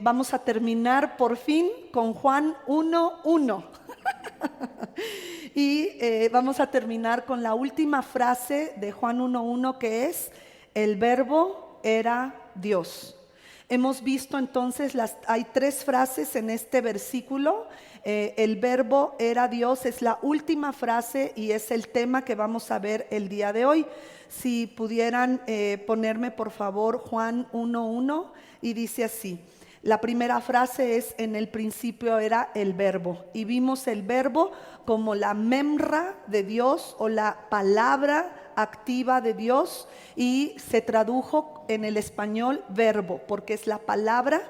vamos a terminar por fin con Juan 1:1. Y vamos a terminar con la última frase de Juan 1:1, que es: el verbo era Dios. Hemos visto entonces, hay tres frases en este versículo. El verbo era Dios es la última frase y es el tema que vamos a ver el día de hoy. Si pudieran ponerme por favor Juan 1:1, y dice así. La primera frase es: en el principio era el verbo, y vimos el verbo como la memra de Dios o la palabra activa de Dios, y se tradujo en el español verbo porque es la palabra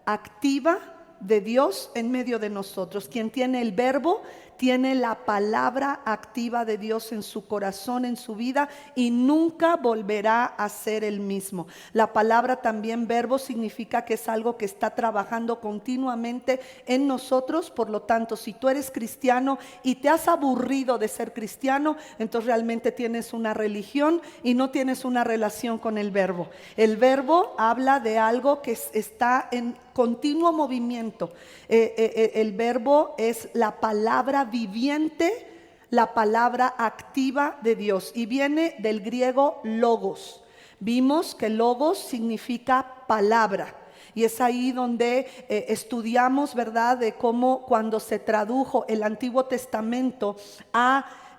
activa de Dios en medio de nosotros. Quien tiene el verbo tiene la palabra activa de Dios en su corazón, en su vida, y nunca volverá a ser el mismo. La palabra también verbo significa que es algo que está trabajando continuamente en nosotros. Por lo tanto, si tú eres cristiano y te has aburrido de ser cristiano, entonces realmente tienes una religión y no tienes una relación con el verbo. El verbo habla de algo que está en continuo movimiento. El verbo es la palabra viviente, la palabra activa de Dios, y viene del griego logos. Vimos que logos significa palabra, y es ahí donde estudiamos, ¿verdad?, de cómo cuando se tradujo el Antiguo Testamento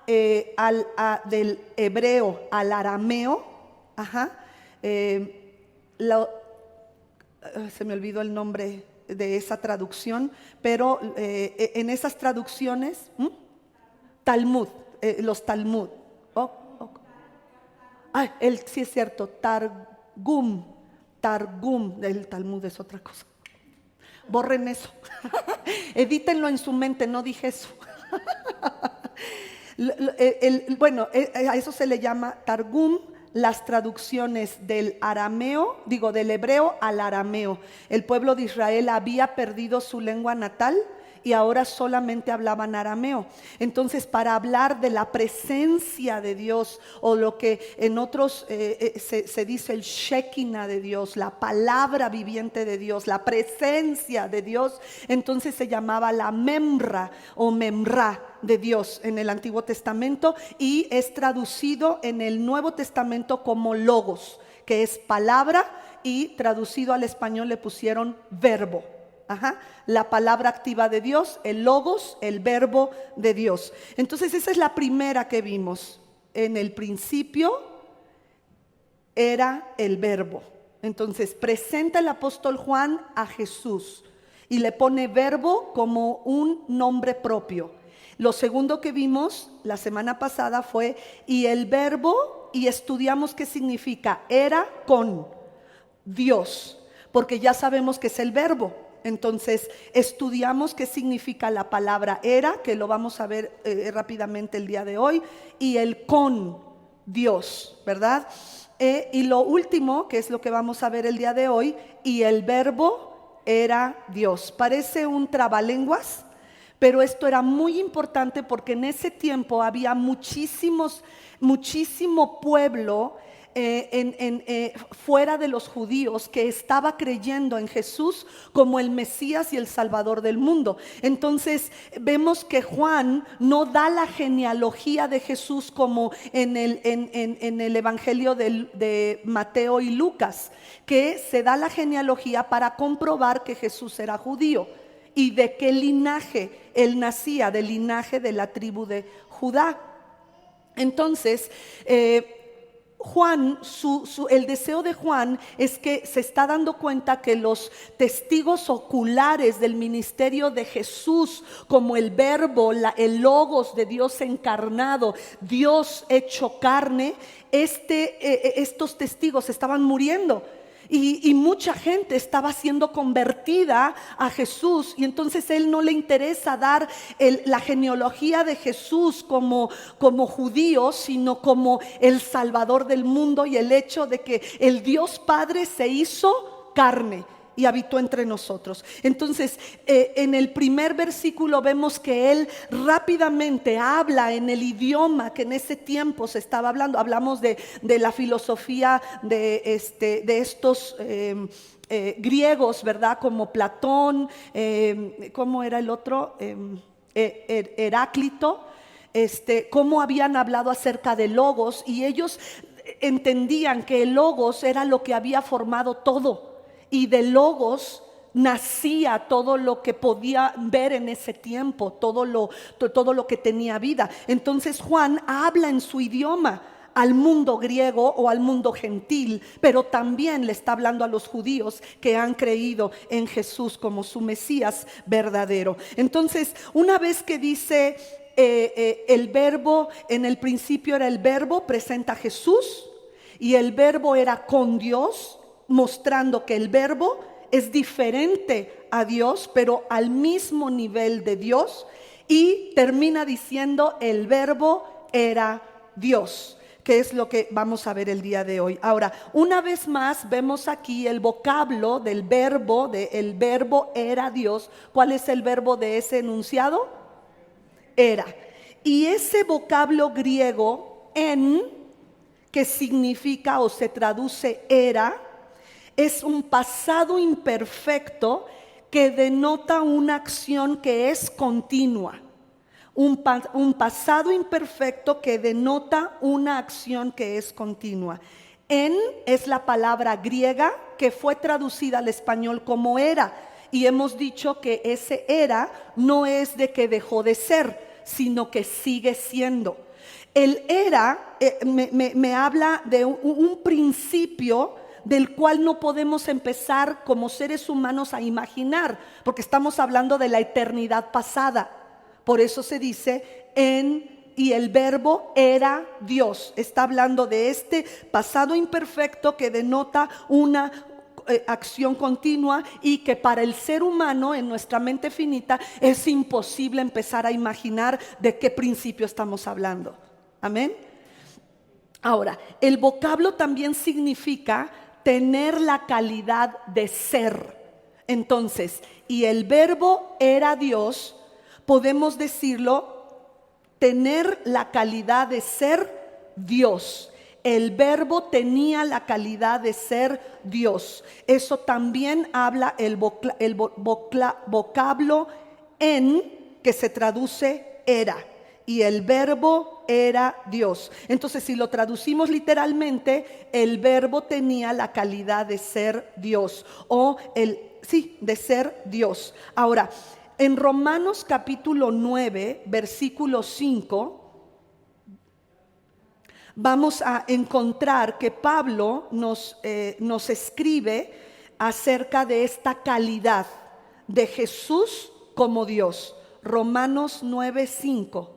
del hebreo al arameo, se me olvidó el nombre de esa traducción, pero en esas traducciones, Talmud, los Talmud. Sí es cierto, Targum, el Talmud es otra cosa. Borren eso, edítenlo en su mente, no dije eso. Bueno, a eso se le llama Targum. Las traducciones del hebreo al arameo. El pueblo de Israel había perdido su lengua natal y ahora solamente hablaban arameo. Entonces, para hablar de la presencia de Dios, o lo que en otros se dice el Shekinah de Dios, la palabra viviente de Dios, la presencia de Dios, entonces se llamaba la memra o memra de Dios en el Antiguo Testamento, y es traducido en el Nuevo Testamento como logos, que es palabra, y traducido al español le pusieron verbo. La palabra activa de Dios, el logos, el verbo de Dios. Entonces esa es la primera que vimos. En el principio era el verbo. Entonces presenta el apóstol Juan a Jesús y le pone verbo como un nombre propio. Lo segundo que vimos la semana pasada fue: y el verbo, y estudiamos qué significa. Era con Dios, porque ya sabemos que es el verbo. Entonces estudiamos qué significa la palabra era, que lo vamos a ver rápidamente el día de hoy, y el con Dios, ¿verdad? Y lo último, que es lo que vamos a ver el día de hoy: y el verbo era Dios. Parece un trabalenguas, pero esto era muy importante porque en ese tiempo había muchísimo pueblo fuera de los judíos que estaba creyendo en Jesús como el Mesías y el Salvador del mundo. Entonces vemos que Juan no da la genealogía de Jesús como en el Evangelio de Mateo y Lucas, que se da la genealogía para comprobar que Jesús era judío y de qué linaje él nacía, del linaje de la tribu de Judá. Entonces Juan, el deseo de Juan es que se está dando cuenta que los testigos oculares del ministerio de Jesús, como el verbo, el logos de Dios encarnado, Dios hecho carne, estos testigos estaban muriendo. Y mucha gente estaba siendo convertida a Jesús, y entonces él no le interesa dar la genealogía de Jesús como judío, sino como el Salvador del mundo, y el hecho de que el Dios Padre se hizo carne y habitó entre nosotros. Entonces, en el primer versículo vemos que él rápidamente habla en el idioma que en ese tiempo se estaba hablando. Hablamos de la filosofía de estos griegos, ¿verdad? Como Platón, ¿cómo era el otro? Heráclito. Cómo habían hablado acerca de logos, y ellos entendían que el logos era lo que había formado todo, y de logos nacía todo lo que podía ver en ese tiempo, todo lo que tenía vida. Entonces Juan habla en su idioma al mundo griego o al mundo gentil, pero también le está hablando a los judíos que han creído en Jesús como su Mesías verdadero. Entonces, una vez que dice el verbo, en el principio era el verbo, presenta a Jesús, y el verbo era con Dios, mostrando que el verbo es diferente a Dios, pero al mismo nivel de Dios, y termina diciendo el verbo era Dios, que es lo que vamos a ver el día de hoy. Ahora, una vez más vemos aquí el vocablo del verbo, el verbo era Dios. ¿Cuál es el verbo de ese enunciado? Era. Y ese vocablo griego en, que significa o se traduce era, es un pasado imperfecto que denota una acción que es continua. Un pasado imperfecto que denota una acción que es continua. En es la palabra griega que fue traducida al español como era, y hemos dicho que ese era no es de que dejó de ser, sino que sigue siendo. El era me habla de un principio del cual no podemos empezar como seres humanos a imaginar, porque estamos hablando de la eternidad pasada. Por eso se dice y el verbo era Dios. Está hablando de este pasado imperfecto que denota una acción continua, y que para el ser humano en nuestra mente finita es imposible empezar a imaginar de qué principio estamos hablando. Amén. Ahora, el vocablo también significa tener la calidad de ser. Entonces, y el verbo era Dios, podemos decirlo, tener la calidad de ser Dios. El verbo tenía la calidad de ser Dios. Eso también habla el vocablo en, que se traduce era. Y el verbo era Dios. Entonces, si lo traducimos literalmente, el verbo tenía la calidad de ser Dios, o de ser Dios. Ahora, en Romanos capítulo 9, versículo 5, vamos a encontrar que Pablo nos escribe acerca de esta calidad de Jesús como Dios. Romanos 9, 5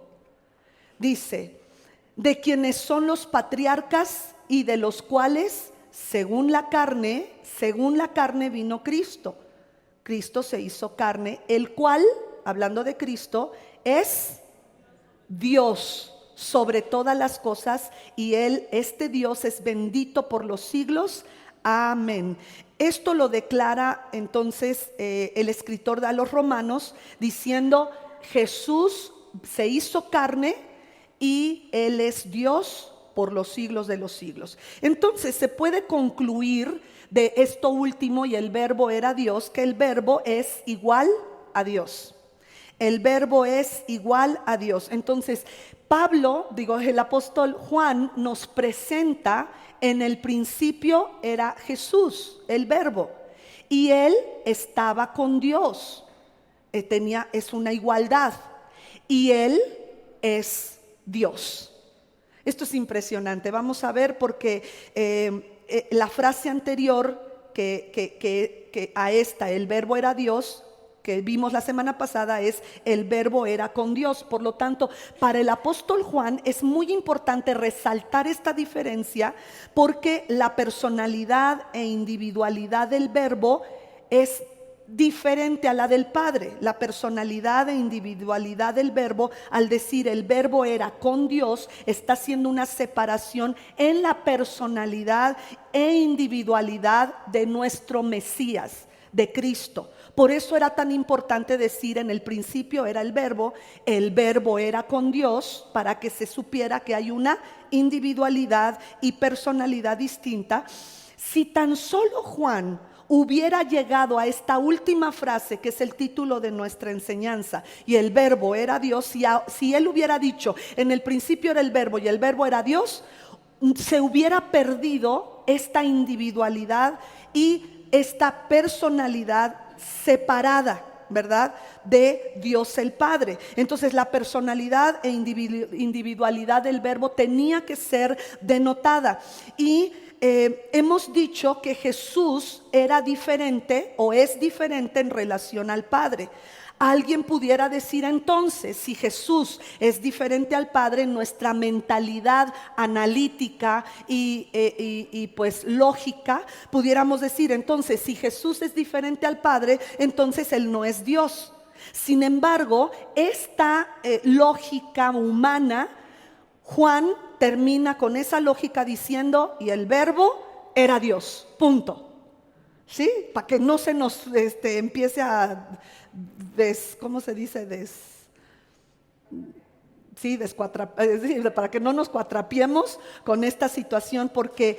dice: de quienes son los patriarcas y de los cuales según la carne vino Cristo. Cristo se hizo carne, el cual, hablando de Cristo, es Dios sobre todas las cosas, y este Dios es bendito por los siglos. Amén. Esto lo declara entonces el escritor a los Romanos, diciendo: Jesús se hizo carne y Él es Dios por los siglos de los siglos. Entonces se puede concluir de esto último, y el verbo era Dios, que el verbo es igual a Dios. El verbo es igual a Dios. Entonces el apóstol Juan nos presenta: en el principio era Jesús, el verbo, y Él estaba con Dios. Es una igualdad, y Él es Dios. Esto es impresionante. Vamos a ver, porque la frase anterior que a esta, el verbo era Dios, que vimos la semana pasada, es el verbo era con Dios. Por lo tanto, para el apóstol Juan es muy importante resaltar esta diferencia, porque la personalidad e individualidad del verbo es diferente a la del Padre. La personalidad e individualidad del verbo, al decir el verbo era con Dios, está haciendo una separación en la personalidad e individualidad de nuestro Mesías, de Cristo. Por eso era tan importante decir: en el principio era el verbo era con Dios, para que se supiera que hay una individualidad y personalidad distinta. Si tan solo Juan hubiera llegado a esta última frase, que es el título de nuestra enseñanza, y el verbo era Dios, si él hubiera dicho: en el principio era el verbo y el verbo era Dios, se hubiera perdido esta individualidad y esta personalidad separada, ¿verdad?, de Dios el Padre. Entonces la personalidad e individualidad del verbo tenía que ser denotada. Y hemos dicho que Jesús era diferente o es diferente en relación al Padre. Alguien pudiera decir entonces: si Jesús es diferente al Padre, nuestra mentalidad analítica y pues lógica, pudiéramos decir entonces: si Jesús es diferente al Padre, entonces Él no es Dios. Sin embargo, esta lógica humana, Juan termina con esa lógica diciendo: y el verbo era Dios, punto. ¿Sí? Para que no se nos empiece a ¿cómo se dice? Para que no nos cuatrapiemos con esta situación, porque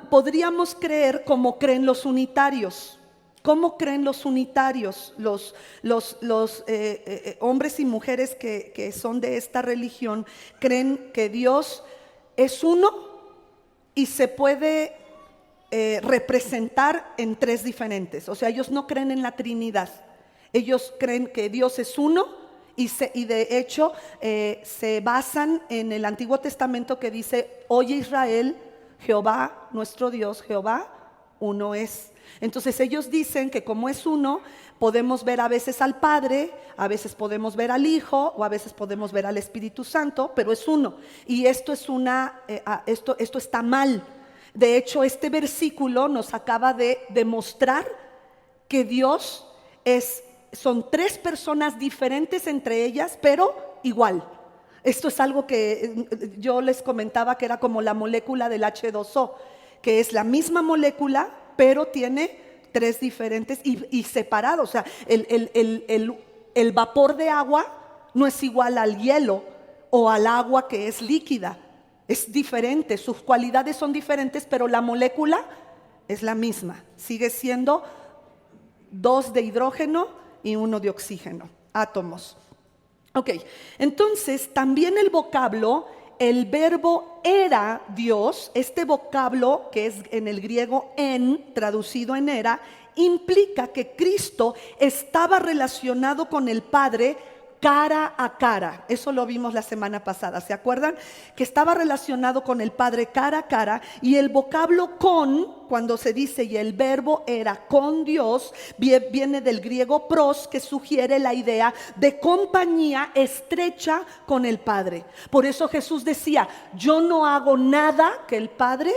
podríamos creer como creen los unitarios. ¿Cómo creen los unitarios? Los hombres y mujeres que son de esta religión creen que Dios es uno y se puede representar en tres diferentes. O sea, ellos no creen en la Trinidad. Ellos creen que Dios es uno y de hecho se basan en el Antiguo Testamento, que dice: oye Israel, Jehová nuestro Dios, Jehová uno es. Entonces ellos dicen que como es uno, podemos ver a veces al Padre, a veces podemos ver al Hijo, o a veces podemos ver al Espíritu Santo, pero es uno. Y esto es esto está mal. De hecho, este versículo nos acaba de demostrar que Dios son tres personas diferentes entre ellas, pero igual. Esto es algo que yo les comentaba, que era como la molécula del H2O, que es la misma molécula, pero tiene tres diferentes y separados. O sea, el vapor de agua no es igual al hielo o al agua que es líquida. Es diferente, sus cualidades son diferentes, pero la molécula es la misma. Sigue siendo 2 de hidrógeno y 1 de oxígeno, átomos. Ok, entonces también el vocablo, el verbo era Dios, este vocablo que es en el griego en, traducido en era, implica que Cristo estaba relacionado con el Padre cara a cara. Eso lo vimos la semana pasada, ¿se acuerdan? Que estaba relacionado con el Padre cara a cara. Y el vocablo con, cuando se dice y el verbo era con Dios, viene del griego pros, que sugiere la idea de compañía estrecha con el Padre. Por eso Jesús decía: yo no hago nada que el Padre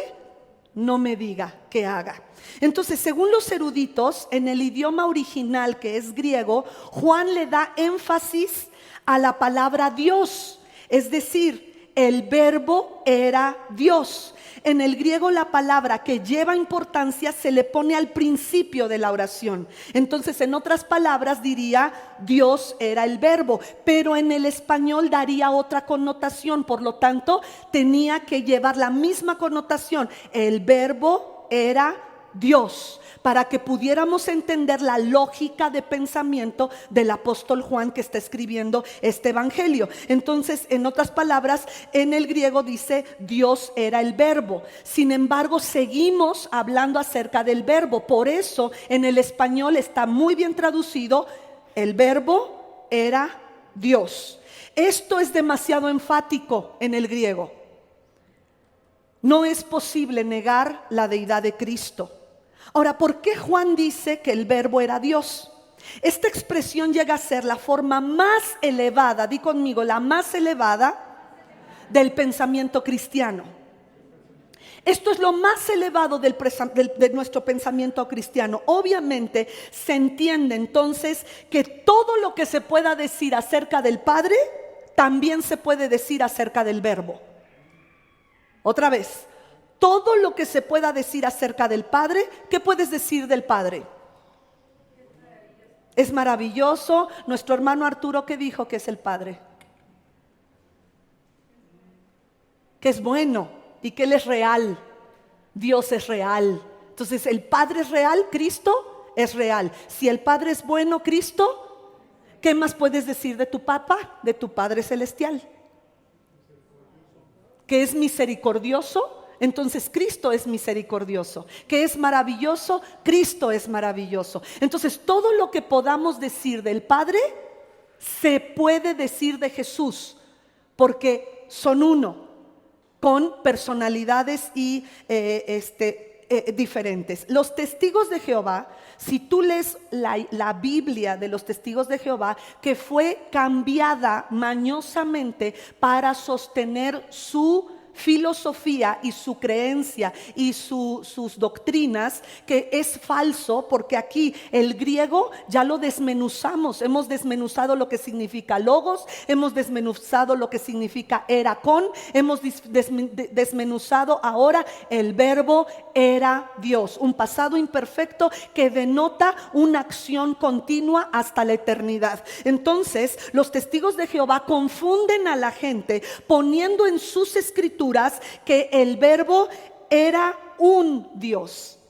no me diga que haga. Entonces, según los eruditos, en el idioma original, que es griego, Juan le da énfasis a la palabra Dios, es decir, el verbo era Dios. En el griego la palabra que lleva importancia se le pone al principio de la oración. Entonces, en otras palabras diría: Dios era el verbo, pero en el español daría otra connotación. Por lo tanto, tenía que llevar la misma connotación. El verbo era Dios, para que pudiéramos entender la lógica de pensamiento del apóstol Juan, que está escribiendo este evangelio. Entonces, en otras palabras, en el griego dice: Dios era el verbo. Sin embargo, seguimos hablando acerca del verbo. Por eso en el español está muy bien traducido: el verbo era Dios. Esto es demasiado enfático en el griego. No es posible negar la deidad de Cristo. Ahora, ¿por qué Juan dice que el verbo era Dios? Esta expresión llega a ser la forma más elevada, di conmigo, la más elevada del pensamiento cristiano. Esto es lo más elevado de nuestro pensamiento cristiano. Obviamente se entiende entonces que todo lo que se pueda decir acerca del Padre también se puede decir acerca del verbo. Otra vez, todo lo que se pueda decir acerca del Padre, ¿qué puedes decir del Padre? Es maravilloso. Nuestro hermano Arturo, ¿qué dijo que es el Padre? Que es bueno y que Él es real. Dios es real. Entonces, el Padre es real, Cristo es real. Si el Padre es bueno, Cristo, ¿qué más puedes decir de tu papá, de tu Padre celestial? Que es misericordioso. Entonces Cristo es misericordioso. Que es maravilloso, Cristo es maravilloso. Entonces todo lo que podamos decir del Padre se puede decir de Jesús, porque son uno, con personalidades y diferentes. Los testigos de Jehová, si tú lees la Biblia de los testigos de Jehová, que fue cambiada mañosamente para sostener su filosofía y su creencia y sus doctrinas, que es falso, porque aquí el griego ya lo desmenuzamos. Hemos desmenuzado lo que significa logos, hemos desmenuzado lo que significa eracón, hemos desmenuzado ahora el verbo era Dios, un pasado imperfecto que denota una acción continua hasta la eternidad. Entonces los testigos de Jehová confunden a la gente poniendo en sus escrituras que el verbo era un Dios.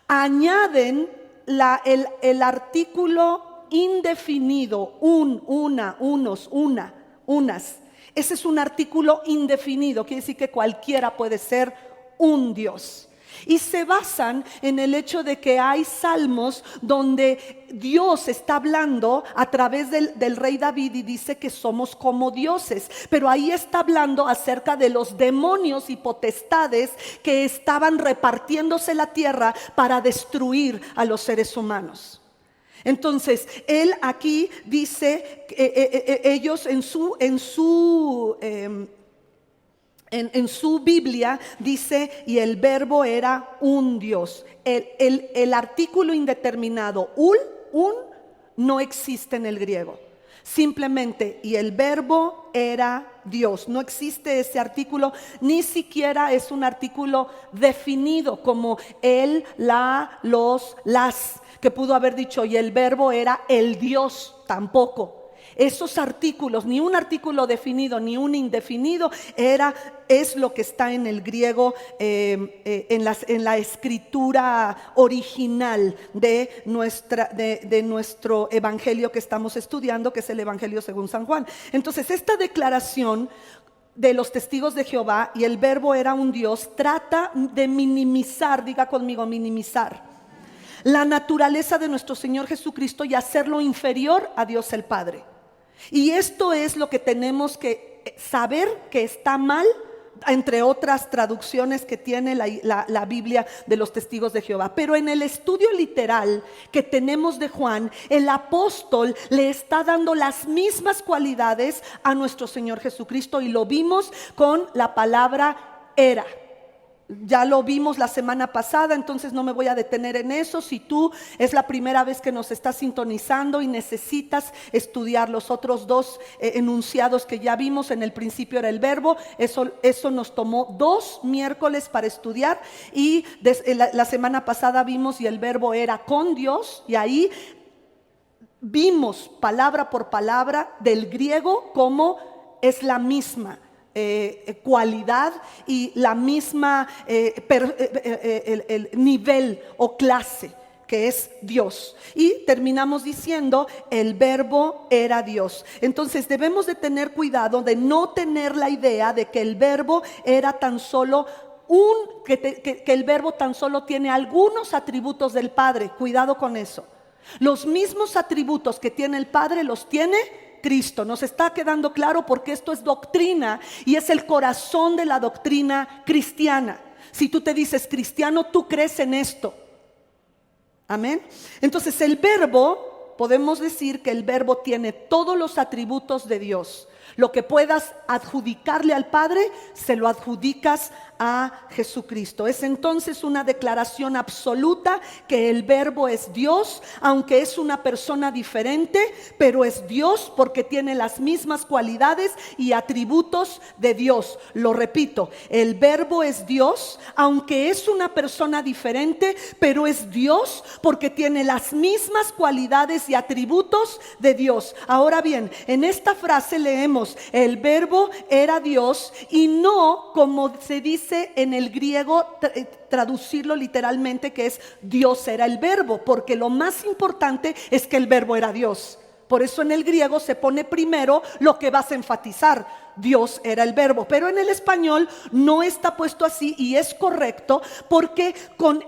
Añaden el artículo indefinido, una, unos, una, unas. Ese es un artículo indefinido, quiere decir que cualquiera puede ser un Dios. Y se basan en el hecho de que hay salmos donde Dios está hablando a través del rey David y dice que somos como dioses. Pero ahí está hablando acerca de los demonios y potestades que estaban repartiéndose la tierra para destruir a los seres humanos. Entonces, él aquí dice, ellos en su Biblia dice, y el verbo era un Dios. El artículo indeterminado, un, no existe en el griego. Simplemente, y el verbo era Dios. No existe ese artículo, ni siquiera es un artículo definido como el, la, los, las, que pudo haber dicho, y el verbo era el Dios, tampoco. Esos artículos, ni un artículo definido ni un indefinido, es lo que está en el griego, en la escritura original de nuestro evangelio que estamos estudiando, que es el Evangelio según San Juan. Entonces, esta declaración de los testigos de Jehová, y el verbo era un Dios, trata de minimizar, diga conmigo, minimizar la naturaleza de nuestro Señor Jesucristo y hacerlo inferior a Dios el Padre. Y esto es lo que tenemos que saber que está mal, entre otras traducciones que tiene la Biblia de los testigos de Jehová. Pero en el estudio literal que tenemos de Juan, el apóstol le está dando las mismas cualidades a nuestro Señor Jesucristo, y lo vimos con la palabra era. Ya lo vimos la semana pasada, entonces no me voy a detener en eso. Si tú es la primera vez que nos estás sintonizando y necesitas estudiar los otros dos enunciados que ya vimos, en el principio era el verbo, eso nos tomó 2 miércoles para estudiar, y la semana pasada vimos y el verbo era con Dios, y ahí vimos palabra por palabra del griego cómo es la misma cualidad y la misma el nivel o clase que es Dios. Y terminamos diciendo el verbo era Dios. Entonces debemos de tener cuidado de no tener la idea de que el verbo era tan solo que el verbo tan solo tiene algunos atributos del Padre. Cuidado con eso. Los mismos atributos que tiene el Padre los tiene Cristo. Nos está quedando claro, porque esto es doctrina y es el corazón de la doctrina cristiana. Si tú te dices cristiano, tú crees en esto. Amén. Entonces el verbo podemos decir que el verbo tiene todos los atributos de Dios. Lo que puedas adjudicarle al Padre, se lo adjudicas a Jesucristo. Es entonces una declaración absoluta que el verbo es Dios, aunque es una persona diferente, pero es Dios porque tiene las mismas cualidades y atributos de Dios. Lo repito, el verbo es Dios, aunque es una persona diferente, pero es Dios porque tiene las mismas cualidades y atributos de Dios. Ahora bien, en esta frase leemos: el verbo era Dios, y no como se dice en el griego, traducirlo literalmente, que es Dios era el verbo, porque lo más importante es que el verbo era Dios. Por eso en el griego se pone primero lo que vas a enfatizar: Dios era el verbo. Pero en el español no está puesto así, y es correcto porque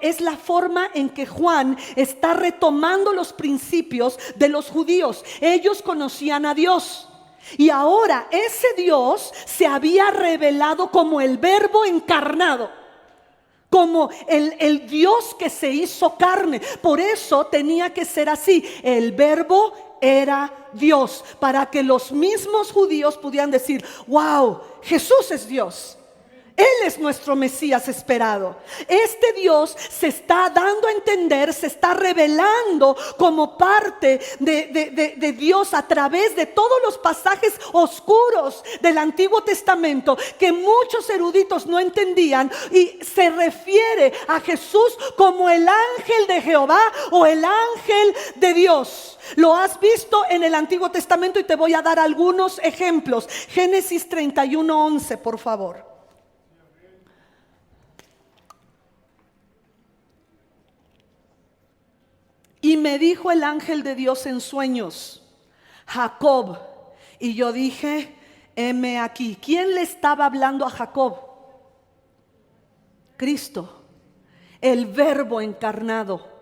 es la forma en que Juan está retomando los principios de los judíos. Ellos conocían a Dios, y ahora ese Dios se había revelado como el verbo encarnado, como el Dios que se hizo carne. Por eso tenía que ser así: el verbo era Dios, para que los mismos judíos pudieran decir: wow, Jesús es Dios. Él es nuestro Mesías esperado. Este Dios se está dando a entender, se está revelando como parte de Dios a través de todos los pasajes oscuros del Antiguo Testamento que muchos eruditos no entendían, y se refiere a Jesús como el ángel de Jehová o el ángel de Dios. Lo has visto en el Antiguo Testamento y te voy a dar algunos ejemplos. Génesis 31:11, por favor. Y me dijo el ángel de Dios en sueños: Jacob. Y yo dije: heme aquí. ¿Quién le estaba hablando a Jacob? Cristo, el verbo encarnado.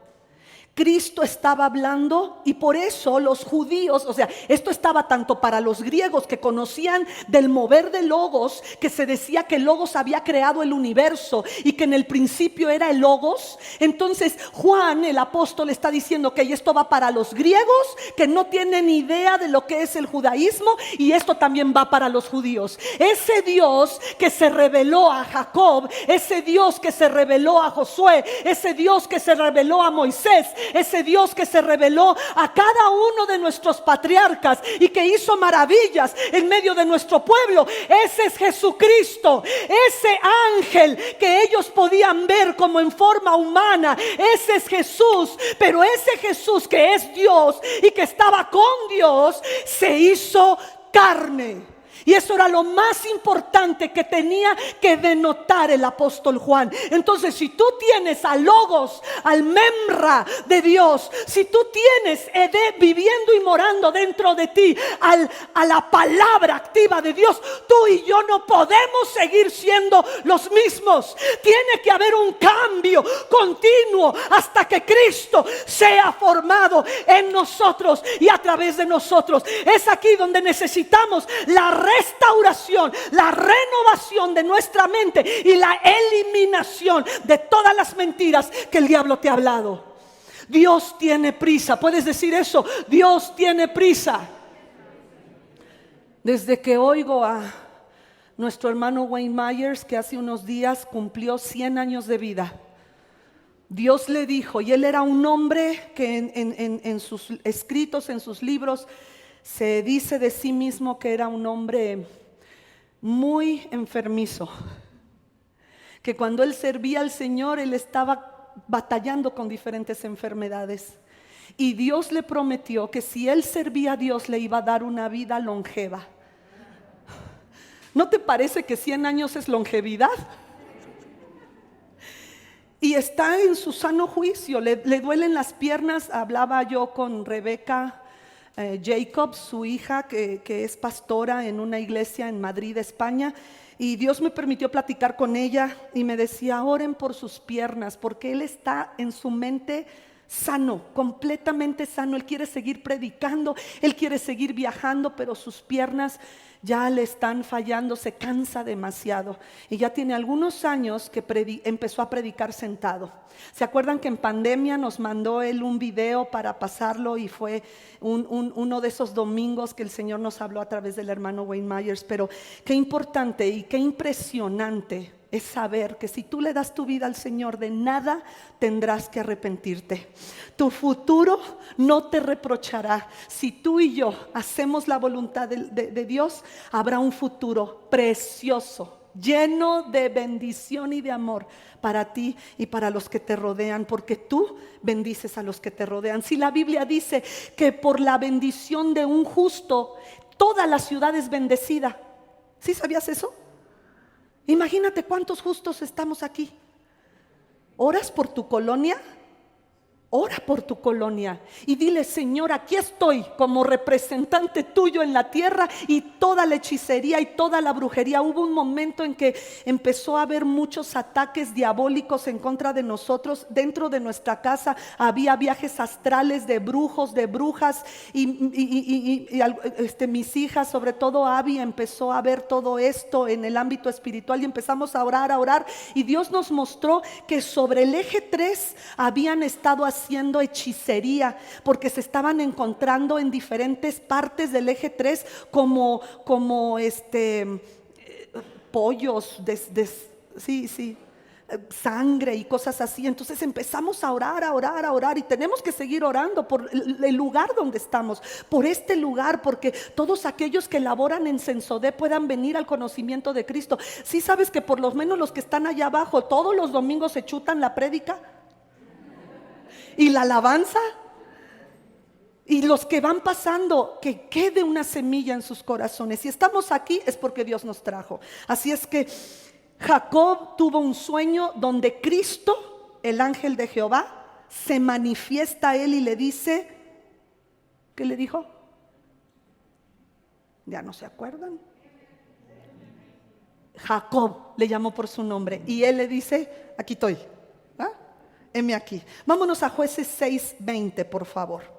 Cristo estaba hablando, y por eso los judíos, o sea, esto estaba tanto para los griegos que conocían del mover de Logos, que se decía que Logos había creado el universo y que en el principio era el Logos. Entonces Juan el apóstol está diciendo que esto va para los griegos que no tienen idea de lo que es el judaísmo, y esto también va para los judíos. Ese Dios que se reveló a Jacob, ese Dios que se reveló a Josué, ese Dios que se reveló a Moisés, ese Dios que se reveló a cada uno de nuestros patriarcas y que hizo maravillas en medio de nuestro pueblo, ese es Jesucristo. Ese ángel que ellos podían ver como en forma humana, ese es Jesús. Pero ese Jesús que es Dios y que estaba con Dios, se hizo carne. Y eso era lo más importante que tenía que denotar el apóstol Juan. Entonces, si tú tienes al Logos, al Memra de Dios, si tú tienes viviendo y morando dentro de ti a la palabra activa de Dios, tú y yo no podemos seguir siendo los mismos. Tiene que haber un cambio continuo hasta que Cristo sea formado en nosotros y a través de nosotros. Es aquí donde necesitamos la restauración, la renovación de nuestra mente y la eliminación de todas las mentiras que el diablo te ha hablado. Dios tiene prisa. ¿Puedes decir eso? Dios tiene prisa. Desde que oigo a nuestro hermano Wayne Myers, que hace unos días cumplió 100 años de vida, Dios le dijo, y él era un hombre que en sus escritos, en sus libros, se dice de sí mismo que era un hombre muy enfermizo, que cuando él servía al Señor, él estaba batallando con diferentes enfermedades, y Dios le prometió que si él servía a Dios, le iba a dar una vida longeva. ¿No te parece que 100 años es longevidad? Y está en su sano juicio, le duelen las piernas. Hablaba yo con Rebeca Jacobs, su hija, que es pastora en una iglesia en Madrid, España, y Dios me permitió platicar con ella y me decía: oren por sus piernas, porque él está en su mente sano, completamente sano. Él quiere seguir predicando, él quiere seguir viajando, pero sus piernas ya le están fallando, se cansa demasiado. Y ya tiene algunos años que empezó a predicar sentado. ¿Se acuerdan que en pandemia nos mandó él un video para pasarlo? Y fue uno de esos domingos que el Señor nos habló a través del hermano Wayne Myers. Pero qué importante y qué impresionante es saber que si tú le das tu vida al Señor, de nada tendrás que arrepentirte. Tu futuro no te reprochará. Si tú y yo hacemos la voluntad de Dios, habrá un futuro precioso, lleno de bendición y de amor para ti y para los que te rodean, porque tú bendices a los que te rodean. Si la Biblia dice que por la bendición de un justo, toda la ciudad es bendecida. ¿Sí sabías eso? Imagínate cuántos justos estamos aquí. ¿Oras por tu colonia? Ora por tu colonia y dile: Señor, aquí estoy como representante tuyo en la tierra, y toda la hechicería y toda la brujería. Hubo un momento en que empezó a haber muchos ataques diabólicos en contra de nosotros. Dentro de nuestra casa había viajes astrales de brujos, de brujas, y mis hijas, sobre todo Abby, empezó a ver todo esto en el ámbito espiritual, y empezamos a orar, y Dios nos mostró que sobre el eje 3 habían estado haciendo hechicería, porque se estaban encontrando en diferentes partes del eje 3 como pollos, sangre y cosas así. Entonces empezamos a orar, y tenemos que seguir orando por el lugar donde estamos, por este lugar, porque todos aquellos que laboran en Sensodé puedan venir al conocimiento de Cristo. ¿Sí sabes que por lo menos los que están allá abajo todos los domingos se chutan la prédica y la alabanza? Y los que van pasando, que quede una semilla en sus corazones. Si estamos aquí es porque Dios nos trajo. Así es que Jacob tuvo un sueño donde Cristo, el ángel de Jehová, se manifiesta a él y le dice, ¿qué le dijo? ¿Ya no se acuerdan? Jacob le llamó por su nombre, y él le dice: aquí estoy, heme aquí. Vámonos a Jueces 6:20, por favor.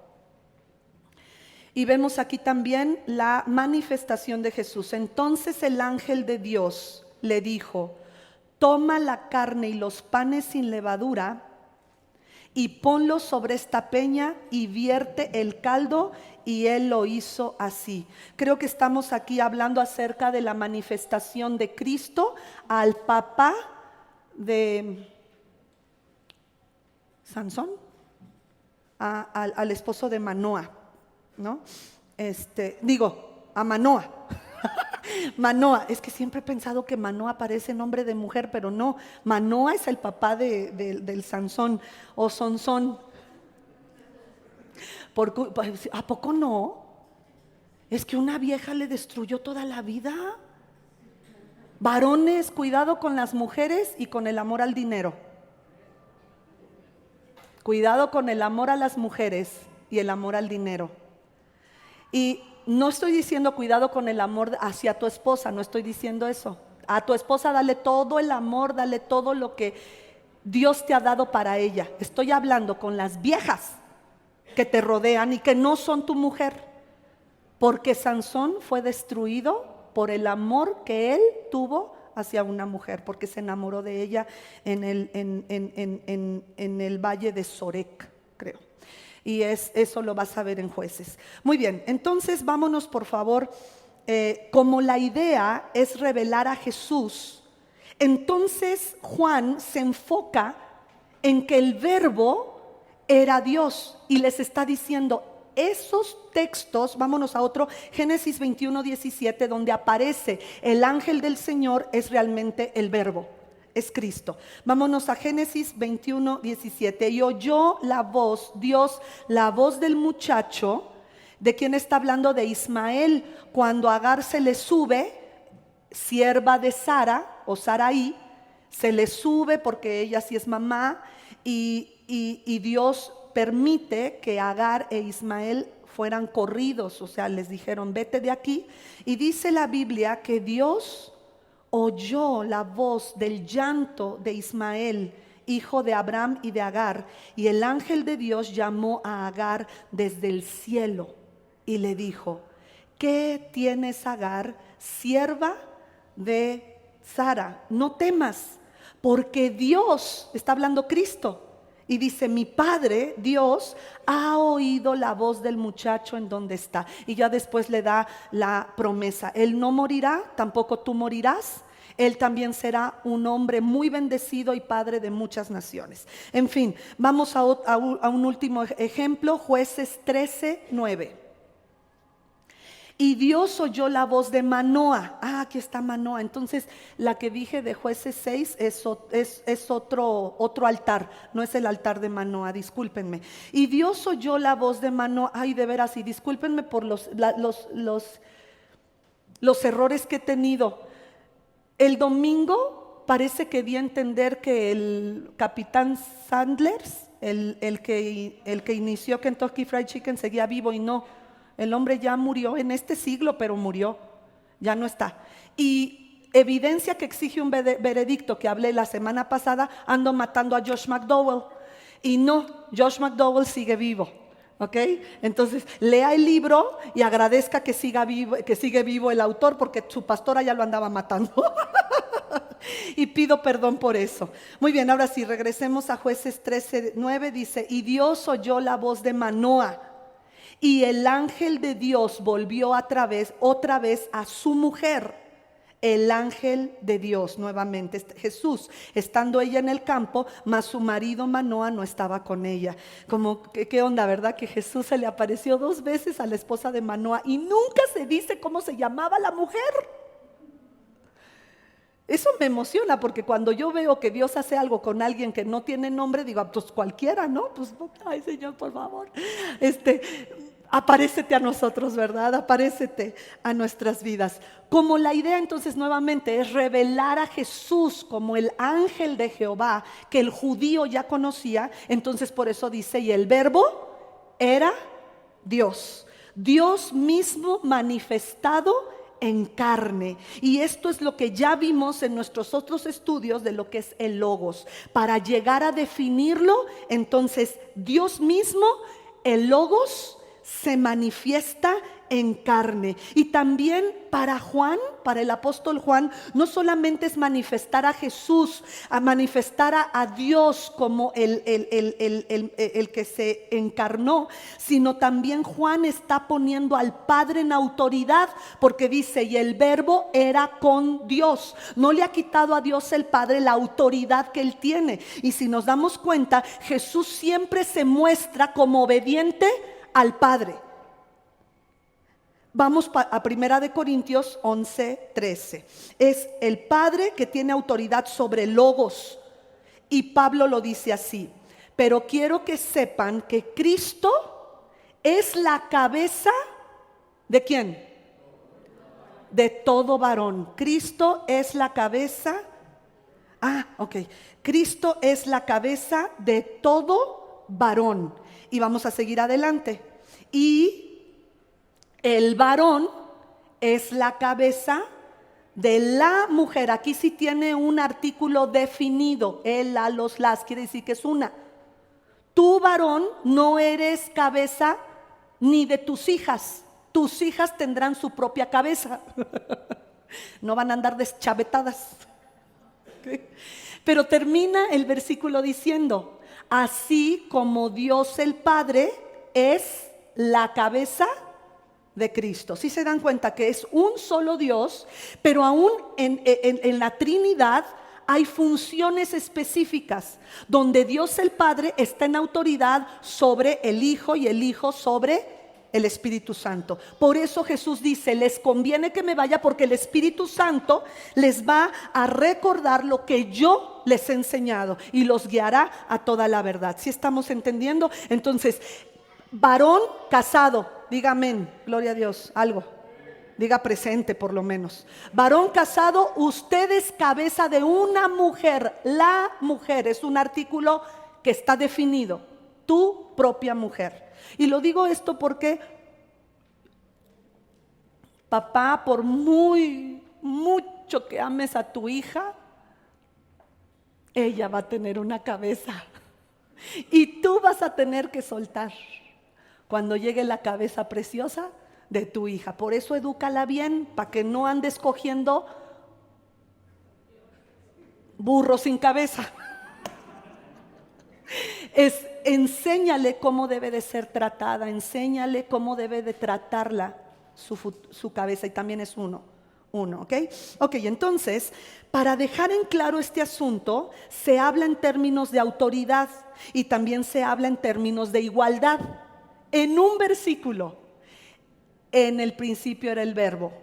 Y vemos aquí también la manifestación de Jesús. Entonces el ángel de Dios le dijo: toma la carne y los panes sin levadura y ponlos sobre esta peña y vierte el caldo. Y él lo hizo así. Creo que estamos aquí hablando acerca de la manifestación de Cristo al papá de Sansón, al esposo de Manoa, ¿no? A Manoa. Manoa, es que siempre he pensado que Manoa parece nombre de mujer, pero no. Manoa es el papá del Sansón o Sonsón. ¿A poco no? Es que una vieja le destruyó toda la vida. Varones, cuidado con las mujeres y con el amor al dinero. Cuidado con el amor a las mujeres y el amor al dinero. Y no estoy diciendo cuidado con el amor hacia tu esposa, no estoy diciendo eso. A tu esposa dale todo el amor, dale todo lo que Dios te ha dado para ella. Estoy hablando con las viejas que te rodean y que no son tu mujer, porque Sansón fue destruido por el amor que él tuvo hacia una mujer, porque se enamoró de ella en el valle de Sorek, creo. Y eso lo vas a ver en Jueces. Muy bien, entonces vámonos por favor. Como la idea es revelar a Jesús, entonces Juan se enfoca en que el verbo era Dios, y les está diciendo esos textos. Vámonos a otro, Génesis 21:17, donde aparece el ángel del Señor, es realmente el verbo, es Cristo. Vámonos a Génesis 21:17. Y oyó la voz, Dios, la voz del muchacho. ¿De quién está hablando? De Ismael. Cuando Agar se le sube, sierva de Sara o Saraí, se le sube porque ella sí es mamá, y Dios permite que Agar e Ismael fueran corridos, o sea, les dijeron vete de aquí. Y dice la Biblia que Dios oyó la voz del llanto de Ismael hijo de Abraham y de Agar. Y el ángel de Dios llamó a Agar desde el cielo y le dijo: ¿qué tienes, Agar, sierva de Sara? No temas, porque Dios, está hablando Cristo, y dice: mi Padre, Dios, ha oído la voz del muchacho en donde está. Y ya después le da la promesa: él no morirá, tampoco tú morirás. Él también será un hombre muy bendecido y padre de muchas naciones. En fin, vamos a un último ejemplo, Jueces 13:9. Y Dios oyó la voz de Manoa. Aquí está Manoa. Entonces, la que dije de Jueces 6 es otro altar. No es el altar de Manoa, discúlpenme. Y Dios oyó la voz de Manoa. Ay, de veras, y discúlpenme por los errores que he tenido. El domingo parece que di a entender que el capitán Sanders, el que inició Kentucky Fried Chicken, seguía vivo, y no. El hombre ya murió en este siglo, pero murió, ya no está. Y evidencia que exige un veredicto, que hablé la semana pasada, ando matando a Josh McDowell. Y no, Josh McDowell sigue vivo. ¿Ok? Entonces lea el libro y agradezca que sigue vivo el autor, porque su pastora ya lo andaba matando. Y pido perdón por eso. Muy bien, ahora sí, regresemos a Jueces 13:9. Dice: y Dios oyó la voz de Manoa, y el ángel de Dios volvió otra vez a su mujer. El ángel de Dios, nuevamente, Jesús, estando ella en el campo, mas su marido Manoa no estaba con ella. Como, ¿qué onda, verdad? Que Jesús se le apareció 2 veces a la esposa de Manoa y nunca se dice cómo se llamaba la mujer. Eso me emociona, porque cuando yo veo que Dios hace algo con alguien que no tiene nombre, digo: pues cualquiera, ¿no? Pues, ay, Señor, por favor, aparécete a nosotros, ¿verdad? Aparécete a nuestras vidas. Como la idea entonces nuevamente es revelar a Jesús como el ángel de Jehová, que el judío ya conocía. Entonces por eso dice: y el verbo era Dios, Dios mismo manifestado en carne. Y esto es lo que ya vimos en nuestros otros estudios de lo que es el logos. Para llegar a definirlo, entonces Dios mismo, el logos, se manifiesta en carne. Y también para Juan, para el apóstol Juan, no solamente es manifestar a Jesús, a manifestar a Dios como el que se encarnó, sino también Juan está poniendo al Padre en autoridad, porque dice: y el verbo era con Dios. No le ha quitado a Dios el Padre la autoridad que él tiene. Y si nos damos cuenta, Jesús siempre se muestra como obediente al Padre. Vamos a 1 Corintios 11:13. Es el Padre que tiene autoridad sobre el logos. Y Pablo lo dice así: pero quiero que sepan que Cristo es la cabeza ¿de quién? De todo varón. Cristo es la cabeza. Ok. Cristo es la cabeza de todo varón. Y vamos a seguir adelante. Y el varón es la cabeza de la mujer. Aquí sí tiene un artículo definido: el, la, los, las, quiere decir que es una. Tú, varón, no eres cabeza ni de tus hijas. Tus hijas tendrán su propia cabeza. No van a andar deschavetadas. ¿Okay? Pero termina el versículo diciendo: así como Dios el Padre es la cabeza de Cristo. Si se dan cuenta que es un solo Dios, pero aún en la Trinidad hay funciones específicas donde Dios el Padre está en autoridad sobre el Hijo y el Hijo sobre el Espíritu Santo. Por eso Jesús dice: les conviene que me vaya, porque el Espíritu Santo les va a recordar lo que yo les he enseñado y los guiará a toda la verdad. ¿Sí estamos entendiendo? Entonces, varón casado, diga amén, gloria a Dios, algo, diga presente por lo menos. Varón casado, usted es cabeza de una mujer. La mujer es un artículo que está definido: tu propia mujer. Y lo digo esto porque, papá, por mucho que ames a tu hija, ella va a tener una cabeza y tú vas a tener que soltar cuando llegue la cabeza preciosa de tu hija. Por eso edúcala bien, para que no andes cogiendo burro sin cabeza. Enséñale cómo debe de ser tratada, enséñale cómo debe de tratarla su cabeza, y también es uno, ¿ok? Ok, entonces, para dejar en claro este asunto, se habla en términos de autoridad y también se habla en términos de igualdad. En un versículo, en el principio era el verbo,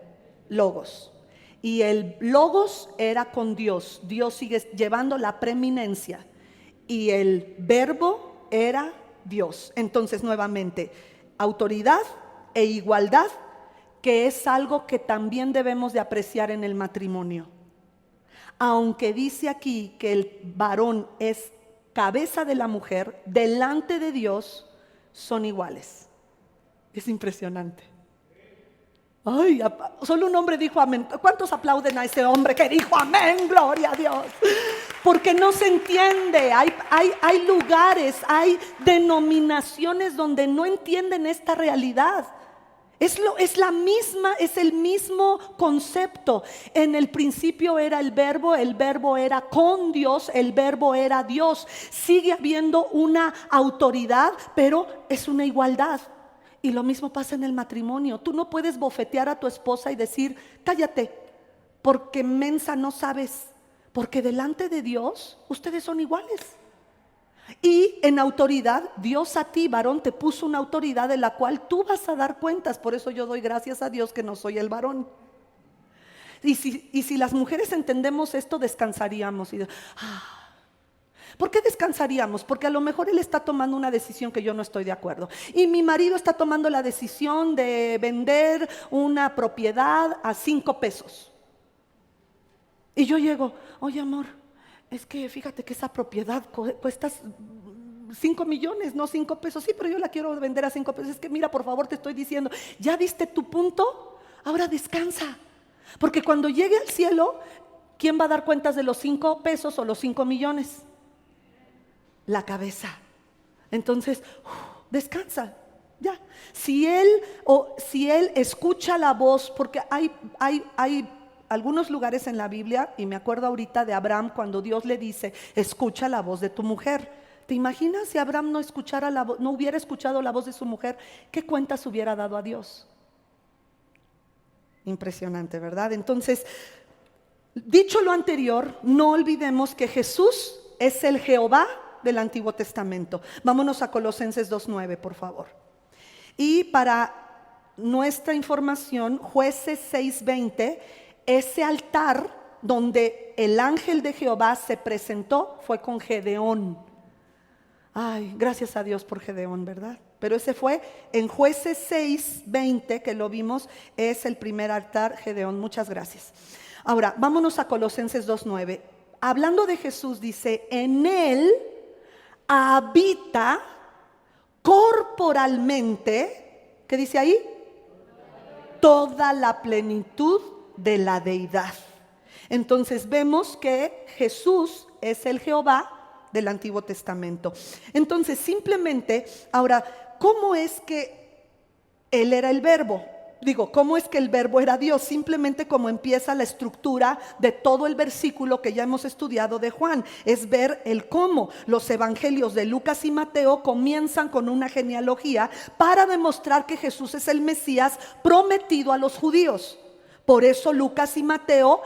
logos. Y el logos era con Dios. Dios sigue llevando la preeminencia. Y el verbo era Dios. Entonces, nuevamente, autoridad e igualdad, que es algo que también debemos de apreciar en el matrimonio. Aunque dice aquí que el varón es cabeza de la mujer, delante de Dios son iguales. Es impresionante. Ay, solo un hombre dijo amén. ¿Cuántos aplauden a ese hombre que dijo amén? Gloria a Dios. Porque no se entiende. Hay lugares, hay denominaciones donde no entienden esta realidad. Es la misma, es el mismo concepto. En el principio era el verbo era con Dios, el verbo era Dios. Sigue habiendo una autoridad, pero es una igualdad. Y lo mismo pasa en el matrimonio. Tú no puedes bofetear a tu esposa y decir, cállate, porque mensa no sabes. Porque delante de Dios, ustedes son iguales. Y en autoridad, Dios a ti, varón, te puso una autoridad de la cual tú vas a dar cuentas. Por eso yo doy gracias a Dios que no soy el varón. Y si las mujeres entendemos esto, descansaríamos. ¿Por qué descansaríamos? Porque a lo mejor él está tomando una decisión que yo no estoy de acuerdo. Y mi marido está tomando la decisión de vender una propiedad a 5 pesos. Y yo llego, oye amor, es que fíjate que esa propiedad cuesta 5 millones, no 5 pesos. Sí, pero yo la quiero vender a 5 pesos. Es que mira, por favor, te estoy diciendo, ¿ya diste tu punto? Ahora descansa. Porque cuando llegue al cielo, ¿quién va a dar cuentas de los 5 pesos o los 5 millones? La cabeza. Entonces, descansa. Ya. Si él escucha la voz, porque hay algunos lugares en la Biblia, y me acuerdo ahorita de Abraham cuando Dios le dice, escucha la voz de tu mujer. ¿Te imaginas si Abraham no hubiera escuchado la voz de su mujer? ¿Qué cuentas hubiera dado a Dios? Impresionante, ¿verdad? Entonces, dicho lo anterior, no olvidemos que Jesús es el Jehová del Antiguo Testamento. Vámonos a Colosenses 2:9, por favor. Y para nuestra información, Jueces 6:20, ese altar donde el ángel de Jehová se presentó fue con Gedeón. Ay, gracias a Dios por Gedeón, ¿verdad? Pero ese fue en Jueces 6:20, que lo vimos, es el primer altar, Gedeón. Muchas gracias. Ahora, vámonos a Colosenses 2:9. Hablando de Jesús, dice, en él habita corporalmente, ¿qué dice ahí? Toda la plenitud de la deidad. Entonces vemos que Jesús es el Jehová del Antiguo Testamento. Entonces simplemente, ahora, ¿cómo es que Él era el verbo? ¿Cómo es que el verbo era Dios? Simplemente como empieza la estructura de todo el versículo que ya hemos estudiado de Juan. Es ver el cómo. Los evangelios de Lucas y Mateo comienzan con una genealogía para demostrar que Jesús es el Mesías prometido a los judíos. Por eso Lucas y Mateo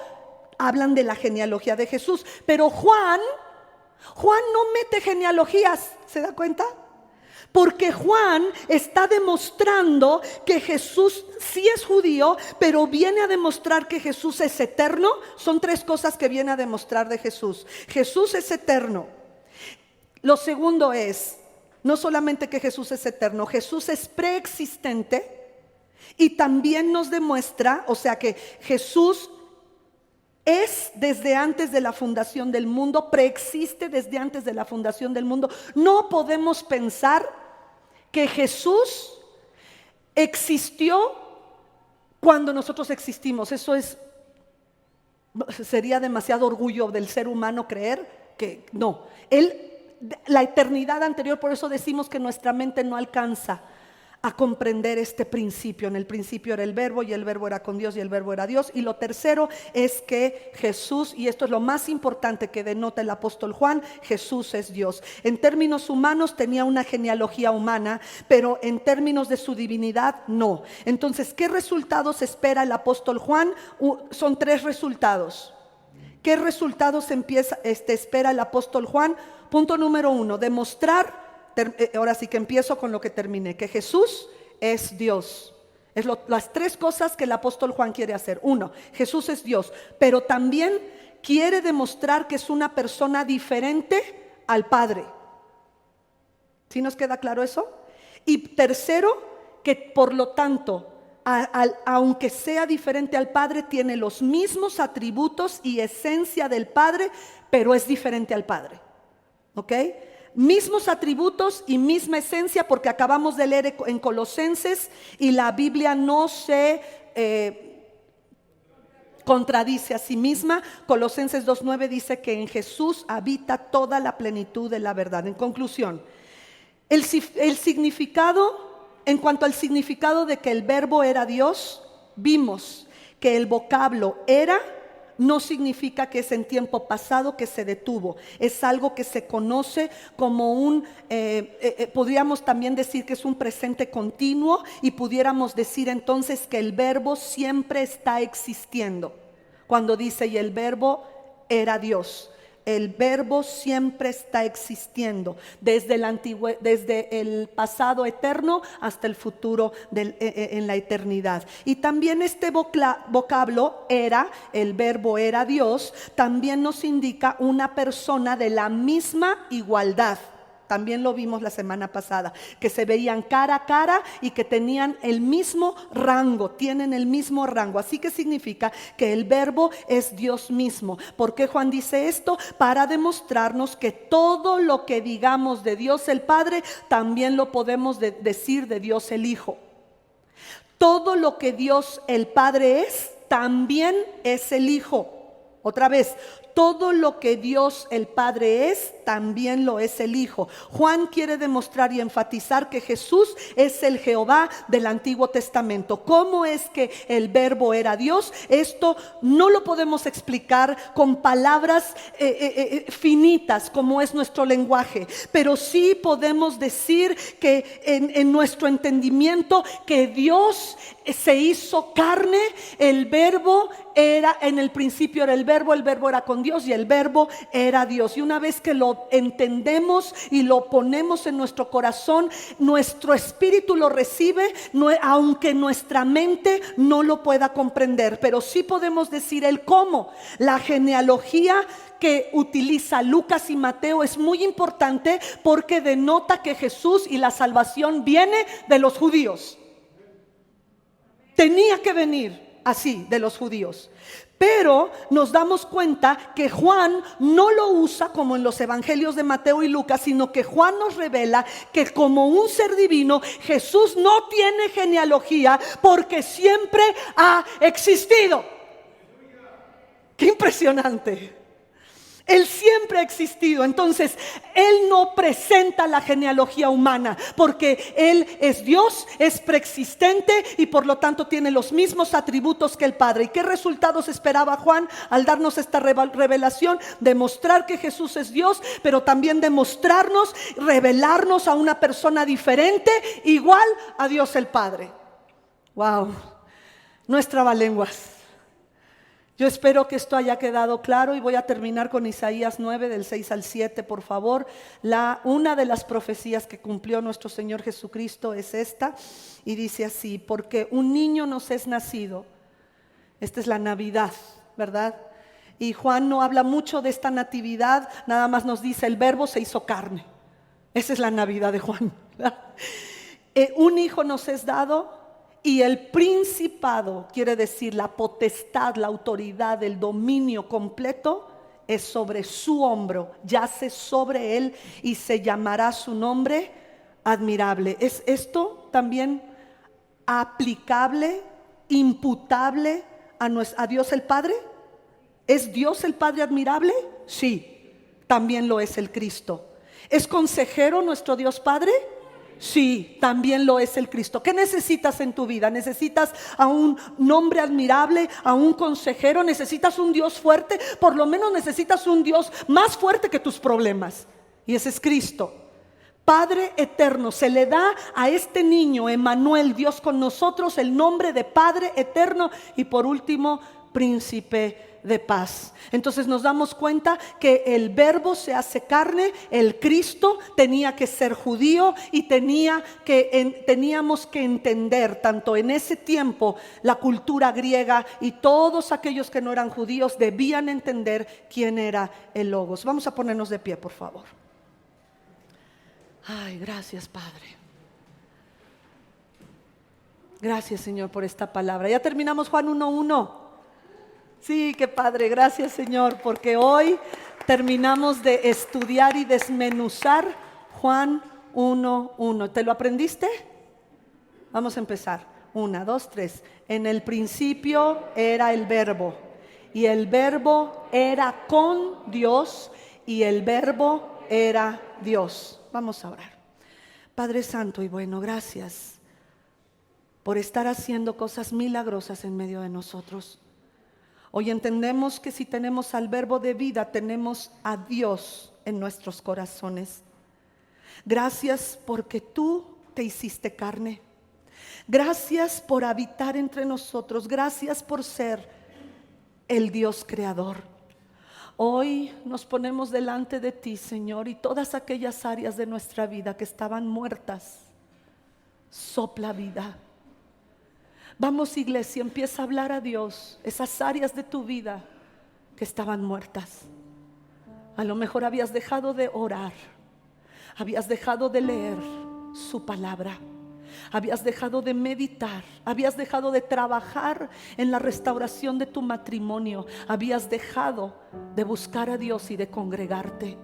hablan de la genealogía de Jesús. Pero Juan no mete genealogías, ¿se da cuenta? Porque Juan está demostrando que Jesús sí es judío, pero viene a demostrar que Jesús es eterno. Son 3 cosas que viene a demostrar de Jesús. Jesús es eterno. Lo segundo es, no solamente que Jesús es eterno, Jesús es preexistente. Y también nos demuestra, o sea que Jesús es desde antes de la fundación del mundo, preexiste desde antes de la fundación del mundo. No podemos pensar que Jesús existió cuando nosotros existimos. Sería demasiado orgullo del ser humano creer que no. Él, la eternidad anterior, por eso decimos que nuestra mente no alcanza a comprender este principio. En el principio era el verbo y el verbo era con Dios y el verbo era Dios. Y lo tercero es que Jesús, y esto es lo más importante que denota el apóstol Juan, Jesús es Dios. En términos humanos tenía una genealogía humana, pero en términos de su divinidad no. Entonces, ¿qué resultados espera el apóstol Juan? Son tres resultados. ¿Qué resultados espera el apóstol Juan? Punto número 1, demostrar. Ahora sí que empiezo con lo que terminé, que Jesús es Dios. Las tres cosas que el apóstol Juan quiere hacer. 1, Jesús es Dios, pero también quiere demostrar que es una persona diferente al Padre. ¿Sí nos queda claro eso? Y tercero, que por lo tanto, aunque sea diferente al Padre, tiene los mismos atributos y esencia del Padre, pero es diferente al Padre. ¿Ok? Mismos atributos y misma esencia, porque acabamos de leer en Colosenses y la Biblia no se contradice a sí misma. Colosenses 2:9 dice que en Jesús habita toda la plenitud de la verdad. En conclusión, el significado, en cuanto al significado de que el verbo era Dios, vimos que el vocablo era no significa que es en tiempo pasado que se detuvo. Es algo que se conoce como podríamos también decir que es un presente continuo, y pudiéramos decir entonces que el verbo siempre está existiendo. Cuando dice y el verbo era Dios, el verbo siempre está existiendo desde el pasado eterno hasta el futuro en la eternidad. Y también este vocablo era, el verbo era Dios, también nos indica una persona de la misma igualdad. También lo vimos la semana pasada, que se veían cara a cara y que tenían el mismo rango, tienen el mismo rango. Así que significa que el verbo es Dios mismo. ¿Por qué Juan dice esto? Para demostrarnos que todo lo que digamos de Dios el Padre, también lo podemos decir de Dios el Hijo. Todo lo que Dios el Padre es, también es el Hijo. Otra vez, todo lo que Dios el Padre es, también lo es el Hijo. Juan quiere demostrar y enfatizar que Jesús es el Jehová del Antiguo Testamento. ¿Cómo es que el verbo era Dios? Esto no lo podemos explicar con palabras finitas como es nuestro lenguaje, pero sí podemos decir que en nuestro entendimiento que Dios se hizo carne. El verbo era, en el principio era el verbo era con Dios y el verbo era Dios. Y una vez que lo entendemos y lo ponemos en nuestro corazón, nuestro espíritu lo recibe, aunque nuestra mente no lo pueda comprender. Pero sí podemos decir el cómo. La genealogía que utiliza Lucas y Mateo es muy importante, porque denota que Jesús y la salvación viene de los judíos. Tenía que venir así de los judíos. Pero nos damos cuenta que Juan no lo usa como en los evangelios de Mateo y Lucas, sino que Juan nos revela que como un ser divino, Jesús no tiene genealogía porque siempre ha existido. ¡Qué impresionante! Él siempre ha existido. Entonces Él no presenta la genealogía humana, porque Él es Dios, es preexistente y por lo tanto tiene los mismos atributos que el Padre. ¿Y qué resultados esperaba Juan al darnos esta revelación? Demostrar que Jesús es Dios, pero también demostrarnos, revelarnos a una persona diferente, igual a Dios el Padre. Wow, no es trabalenguas. Yo espero que esto haya quedado claro, y voy a terminar con Isaías 9 del 6 al 7, por favor. Una de las profecías que cumplió nuestro Señor Jesucristo es esta, y dice así: porque un niño nos es nacido. Esta es la Navidad, ¿verdad? Y Juan no habla mucho de esta natividad, nada más nos dice el verbo se hizo carne. Esa es la Navidad de Juan, ¿verdad? Un hijo nos es dado, y el principado, quiere decir la potestad, la autoridad, el dominio completo, es sobre su hombro, yace sobre él, y se llamará su nombre admirable. ¿Es esto también aplicable, imputable a Dios el Padre? ¿Es Dios el Padre admirable? Sí. también lo es el Cristo. ¿Es consejero nuestro Dios Padre? Sí, también lo es el Cristo. ¿Qué necesitas en tu vida? ¿Necesitas a un nombre admirable, a un consejero? ¿Necesitas un Dios fuerte? Por lo menos necesitas un Dios más fuerte que tus problemas. Y ese es Cristo. Padre eterno, se le da a este niño, Emmanuel, Dios con nosotros, el nombre de Padre eterno. Y por último, Príncipe de paz. Entonces nos damos cuenta que el Verbo se hace carne, el Cristo tenía que ser judío y teníamos que entender, tanto en ese tiempo, la cultura griega y todos aquellos que no eran judíos debían entender quién era el Logos. Vamos a ponernos de pie, por favor. Ay, gracias, Padre. Gracias, Señor, por esta palabra. Ya terminamos Juan 1:1. Sí, qué padre, gracias, Señor, porque hoy terminamos de estudiar y desmenuzar Juan 1:1. ¿Te lo aprendiste? Vamos a empezar. 1, 2, 3. En el principio era el Verbo, y el Verbo era con Dios, y el Verbo era Dios. Vamos a orar. Padre Santo y bueno, gracias por estar haciendo cosas milagrosas en medio de nosotros. Hoy entendemos que si tenemos al Verbo de vida, tenemos a Dios en nuestros corazones. Gracias porque tú te hiciste carne. Gracias por habitar entre nosotros. Gracias por ser el Dios creador. Hoy nos ponemos delante de ti, Señor, y todas aquellas áreas de nuestra vida que estaban muertas, sopla vida. Vamos, iglesia, empieza a hablar a Dios esas áreas de tu vida que estaban muertas. A lo mejor habías dejado de orar, habías dejado de leer su palabra, habías dejado de meditar, habías dejado de trabajar en la restauración de tu matrimonio, habías dejado de buscar a Dios y de congregarte,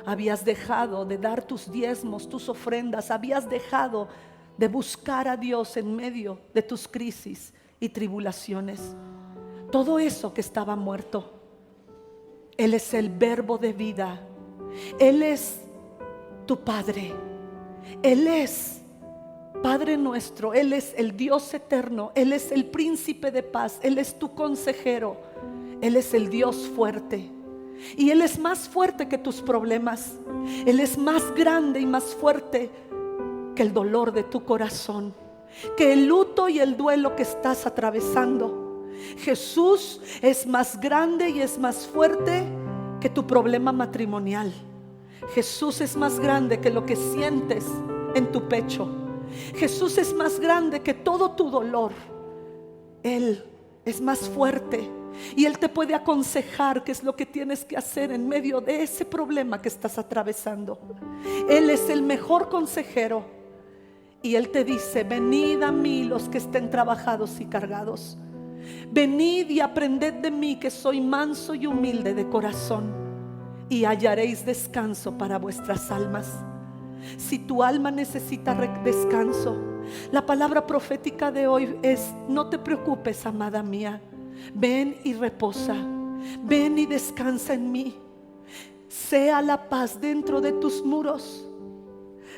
habías dejado de dar tus diezmos, tus ofrendas, habías dejado de buscar a Dios en medio de tus crisis y tribulaciones. Todo eso que estaba muerto, Él es el Verbo de vida. Él es tu Padre. Él es Padre nuestro. Él es el Dios eterno. Él es el Príncipe de paz. Él es tu consejero. Él es el Dios fuerte. Y Él es más fuerte que tus problemas. Él es más grande y más fuerte que el dolor de tu corazón, que el luto y el duelo que estás atravesando. Jesús es más grande y es más fuerte que tu problema matrimonial. Jesús es más grande que lo que sientes en tu pecho. Jesús es más grande que todo tu dolor. Él es más fuerte y Él te puede aconsejar qué es lo que tienes que hacer en medio de ese problema que estás atravesando. Él es el mejor consejero. Y Él te dice: venid a mí los que estén trabajados y cargados. Venid y aprended de mí, que soy manso y humilde de corazón, y hallaréis descanso para vuestras almas. Si tu alma necesita descanso, la palabra profética de hoy es: no te preocupes, amada mía. Ven y reposa. Ven y descansa en mí. Sea la paz dentro de tus muros.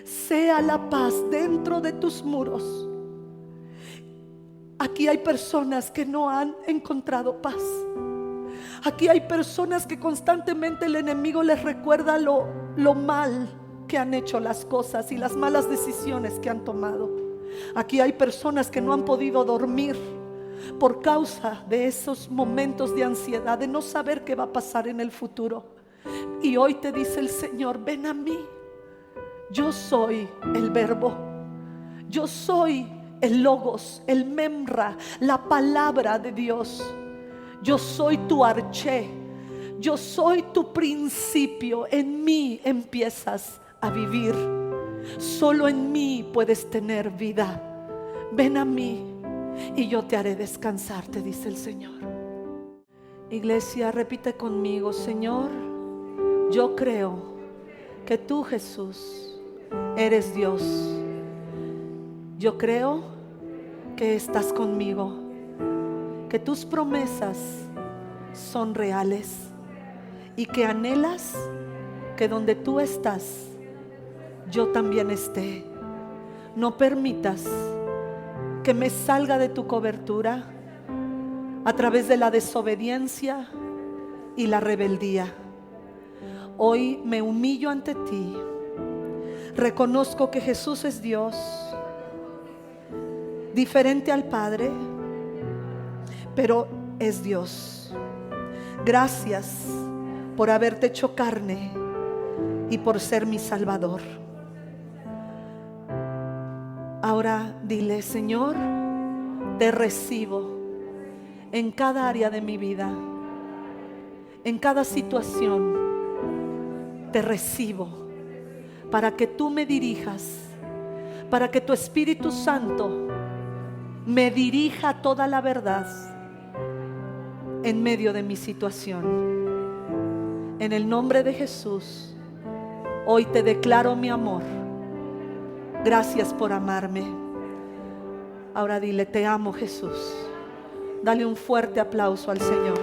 Sea la paz dentro de tus muros. Aquí hay personas que no han encontrado paz. Aquí hay personas que constantemente el enemigo les recuerda lo mal que han hecho las cosas y las malas decisiones que han tomado. Aquí hay personas que no han podido dormir por causa de esos momentos de ansiedad, de no saber qué va a pasar en el futuro. Y hoy te dice el Señor: ven a mí. Yo soy el Verbo. Yo soy el Logos, el Memra, la palabra de Dios. Yo soy tu arché. Yo soy tu principio. En mí empiezas a vivir. Solo en mí puedes tener vida. Ven a mí y yo te haré descansar, te dice el Señor. Iglesia, repite conmigo: Señor, yo creo que tú, Jesús, eres Dios. Yo creo que estás conmigo, que tus promesas son reales y que anhelas que donde tú estás, yo también esté. No permitas que me salga de tu cobertura a través de la desobediencia y la rebeldía. Hoy me humillo ante ti. Reconozco que Jesús es Dios, diferente al Padre, pero es Dios. Gracias por haberte hecho carne y por ser mi Salvador. Ahora dile: Señor, te recibo en cada área de mi vida, en cada situación. Te recibo para que tú me dirijas, para que tu Espíritu Santo me dirija a toda la verdad en medio de mi situación. En el nombre de Jesús, hoy te declaro mi amor. Gracias por amarme. Ahora dile: te amo, Jesús. Dale un fuerte aplauso al Señor.